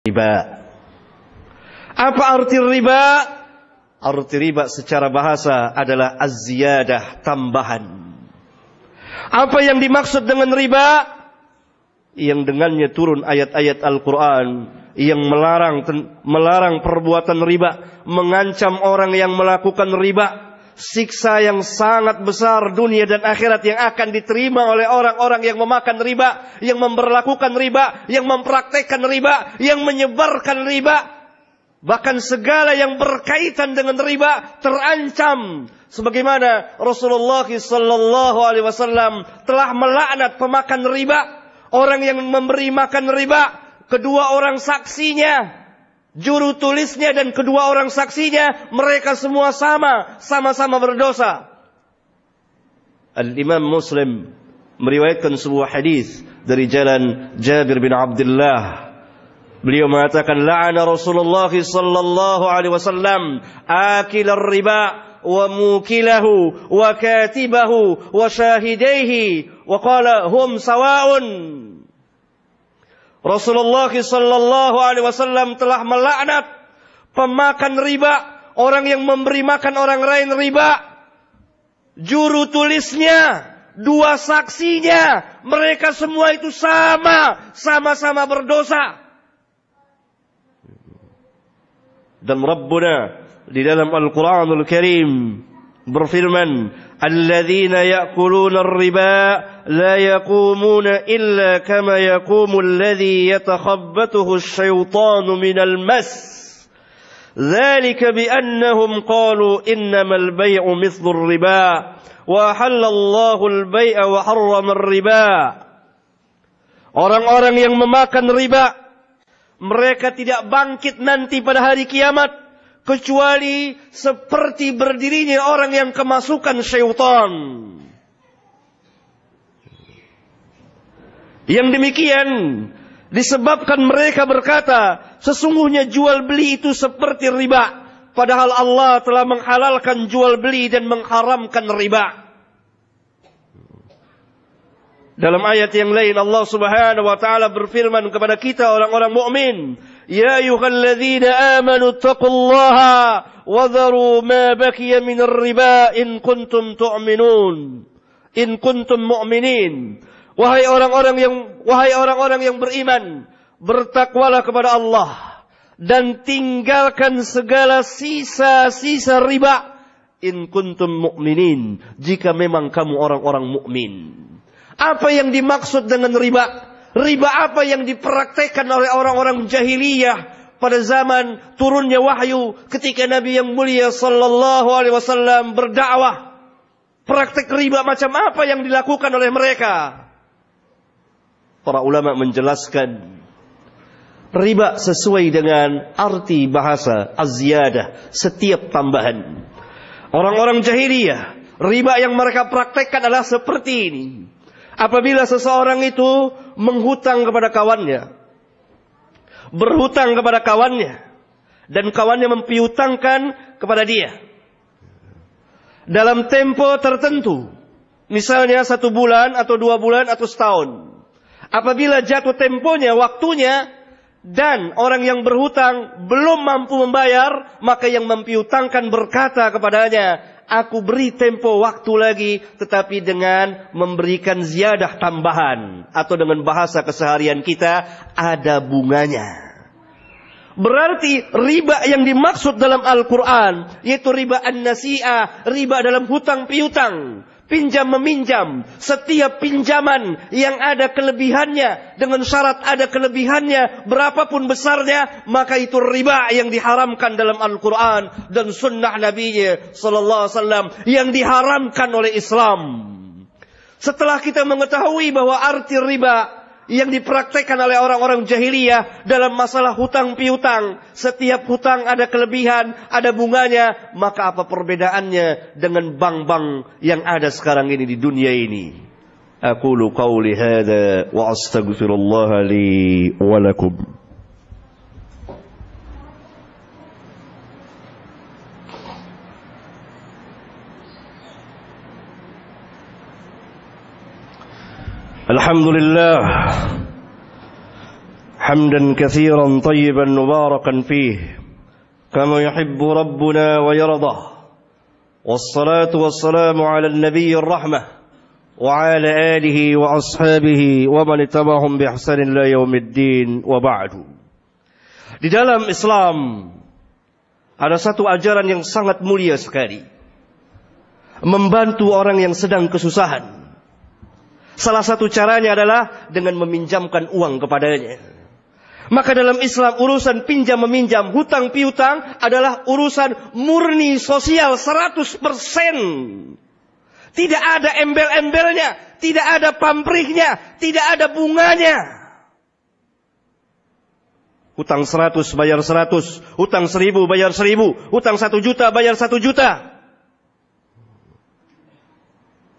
riba. Apa arti riba? Arti riba secara bahasa adalah az-ziyadah, tambahan. Apa yang dimaksud dengan riba? Yang dengannya turun ayat-ayat Al-Quran yang melarang perbuatan riba, mengancam orang yang melakukan riba, siksa yang sangat besar dunia dan akhirat yang akan diterima oleh orang-orang yang memakan riba, yang memperlakukan riba, yang mempraktekkan riba, yang menyebarkan riba. Bahkan segala yang berkaitan dengan riba terancam. Sebagaimana Rasulullah SAW telah melaknat pemakan riba, orang yang memberi makan riba, kedua orang saksinya, juru tulisnya dan kedua orang saksinya, mereka semua sama-sama berdosa. Al-Imam Muslim meriwayatkan sebuah hadis dari jalan Jabir bin Abdullah. Beliau mengatakan, la'ana Rasulullah sallallahu alaihi wasallam akil riba wa mukilahu wa katibahu wa shahidaihi wa qala hum sawa'un. Rasulullah sallallahu alaihi wasallam telah melaknat pemakan riba, orang yang memberi makan orang lain riba, juru tulisnya, dua saksinya, mereka semua itu sama-sama berdosa. Dan Rabbuna di dalam Al-Quranul Karim berfirman, alladzina ya'kuluna ar-riba la yaqumuna illa kama yaqumu alladhi yatakhabbathu asy-syaitanu minal mas. Dzalika bi annahum qalu innamal bay'u mithlu ar-riba wa halallahu al-bay'a wa harrama ar-riba. Orang-orang yang memakan riba, mereka tidak bangkit nanti pada hari kiamat kecuali seperti berdirinya orang yang kemasukan syaitan. Yang demikian disebabkan mereka berkata, sesungguhnya jual beli itu seperti riba, padahal Allah telah menghalalkan jual beli dan mengharamkan riba. Dalam ayat yang lain Allah Subhanahu wa taala berfirman kepada kita orang-orang mukmin, ya ayyuhalladzina amanu taqullaha wa dharu ma baqiya minar riba in kuntum tu'minun. In kuntum mu'minin. Wahai orang-orang yang beriman, bertakwalah kepada Allah dan tinggalkan segala sisa-sisa riba in kuntum mu'minin, jika memang kamu orang-orang mukmin. Apa yang dimaksud dengan riba? Riba apa yang dipraktekkan oleh orang-orang jahiliyah pada zaman turunnya wahyu ketika Nabi yang mulia sallallahu alaihi wasallam berdakwah? Praktek riba macam apa yang dilakukan oleh mereka? Para ulama menjelaskan, riba sesuai dengan arti bahasa az-ziyadah, setiap tambahan. Orang-orang jahiliyah, riba yang mereka praktekkan adalah seperti ini. Apabila seseorang itu menghutang kepada kawannya, berhutang kepada kawannya, dan kawannya mempiutangkan kepada dia dalam tempo tertentu, misalnya 1 bulan atau 2 bulan atau setahun. Apabila jatuh temponya, waktunya, dan orang yang berhutang belum mampu membayar, maka yang mempiutangkan berkata kepadanya, aku beri tempo waktu lagi, tetapi dengan memberikan ziyadah tambahan, atau dengan bahasa keseharian kita, ada bunganya. Berarti riba yang dimaksud dalam Al-Quran, yaitu riba an-nasi'ah, riba dalam hutang piutang, pinjam meminjam. Setiap pinjaman yang ada kelebihannya, dengan syarat ada kelebihannya, berapapun besarnya, maka itu riba yang diharamkan dalam Al-Quran dan sunnah Nabi sallallahu alaihi wasallam, yang diharamkan oleh Islam. Setelah kita mengetahui bahwa arti riba yang dipraktekkan oleh orang-orang jahiliyah dalam masalah hutang piutang, setiap hutang ada kelebihan, ada bunganya, maka apa perbedaannya dengan bank-bank yang ada sekarang ini di dunia ini? Aqulu qawli hadza wa astaghfirullah li wa lakum. Alhamdulillah, حمدا كثيرا طيبا مباركا فيه كما يحب ربنا ويرضى والصلاة والسلام على النبي الرحمة وعلى آله وأصحابه ومن اتبعهم بإحسان إلى يوم الدين وبعد. Di dalam Islam ada satu ajaran yang sangat mulia sekali, membantu orang yang sedang kesusahan. Salah satu caranya adalah dengan meminjamkan uang kepadanya. Maka dalam Islam urusan pinjam meminjam, hutang piutang adalah urusan murni sosial 100%. Tidak ada embel-embelnya, tidak ada pamrihnya, tidak ada bunganya. Hutang 100 bayar 100, hutang 1000 bayar 1000, hutang 1 juta bayar 1 juta.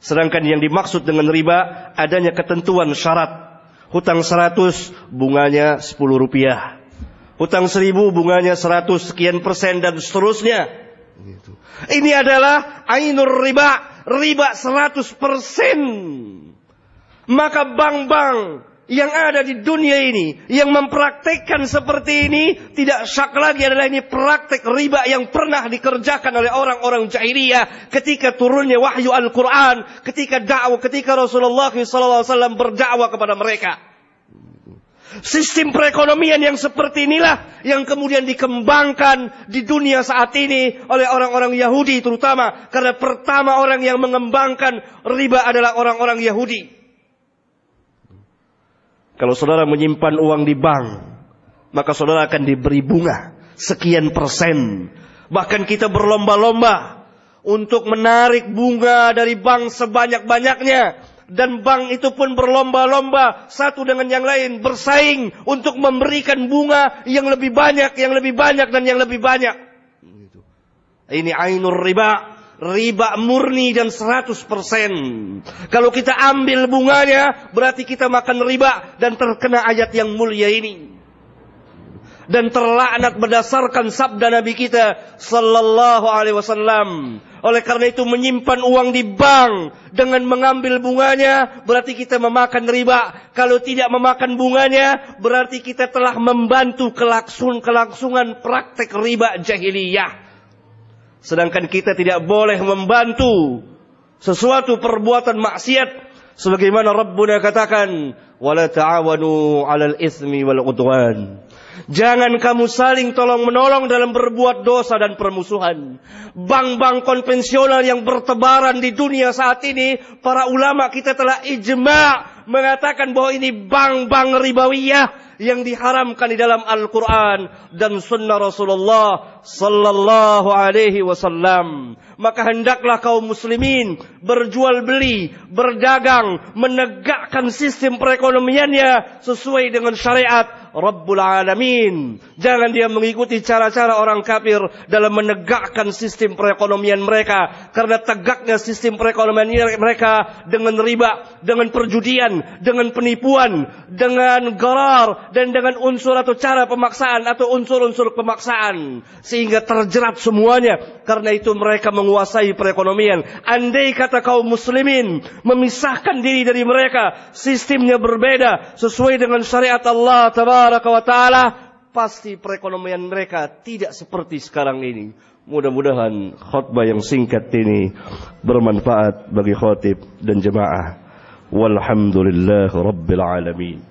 Sedangkan yang dimaksud dengan riba adanya ketentuan syarat. Hutang 100 bunganya 10 rupiah. Hutang 1000 bunganya 100 sekian persen dan seterusnya. Ini adalah ainur riba, riba 100%. Maka bank-bank yang ada di dunia ini yang mempraktekkan seperti ini tidak syak lagi adalah ini praktek riba yang pernah dikerjakan oleh orang-orang jahiliyah ketika turunnya wahyu Al-Quran, ketika Rasulullah SAW berdakwah kepada mereka. Sistem perekonomian yang seperti inilah yang kemudian dikembangkan di dunia saat ini oleh orang-orang Yahudi terutama, karena pertama orang yang mengembangkan riba adalah orang-orang Yahudi. Kalau saudara menyimpan uang di bank, maka saudara akan diberi bunga sekian persen. Bahkan kita berlomba-lomba untuk menarik bunga dari bank sebanyak-banyaknya. Dan bank itu pun berlomba-lomba satu dengan yang lain, bersaing untuk memberikan bunga yang lebih banyak, yang lebih banyak, dan yang lebih banyak. Ini ainur riba. Riba murni dan 100%. Kalau kita ambil bunganya, berarti kita makan riba dan terkena ayat yang mulia ini. Dan terlaknat berdasarkan sabda Nabi kita sallallahu alaihi wasallam. Oleh karena itu menyimpan uang di bank dengan mengambil bunganya berarti kita memakan riba. Kalau tidak memakan bunganya berarti kita telah membantu kelangsungan praktek riba jahiliyah. Sedangkan kita tidak boleh membantu sesuatu perbuatan maksiat sebagaimana Rabbuna katakan, wala ta'awanu 'alal itsmi wal 'udwan. Jangan kamu saling tolong-menolong dalam berbuat dosa dan permusuhan. Bank-bank konvensional yang bertebaran di dunia saat ini, para ulama kita telah ijma' mengatakan bahwa ini bank-bank ribawiyah yang diharamkan di dalam Al-Quran dan Sunnah Rasulullah sallallahu alaihi wasallam. Maka hendaklah kaum muslimin berjual beli, berdagang, menegakkan sistem perekonomiannya sesuai dengan syariat Rabbul Alamin. Jangan dia mengikuti cara-cara orang kafir dalam menegakkan sistem perekonomian mereka. Karena tegaknya sistem perekonomian mereka dengan riba, dengan perjudian, dengan penipuan, dengan gharar, dan dengan unsur atau cara pemaksaan atau unsur-unsur pemaksaan. Sehingga terjerat semuanya. Karena itu mereka menguasai perekonomian. Andai kata kaum muslimin memisahkan diri dari mereka, sistemnya berbeda sesuai dengan syariat Allah tabaraka wa ta'ala, pasti perekonomian mereka tidak seperti sekarang ini. Mudah-mudahan khutbah yang singkat ini bermanfaat bagi khatib dan jemaah. Walhamdulillah Rabbil Alamin.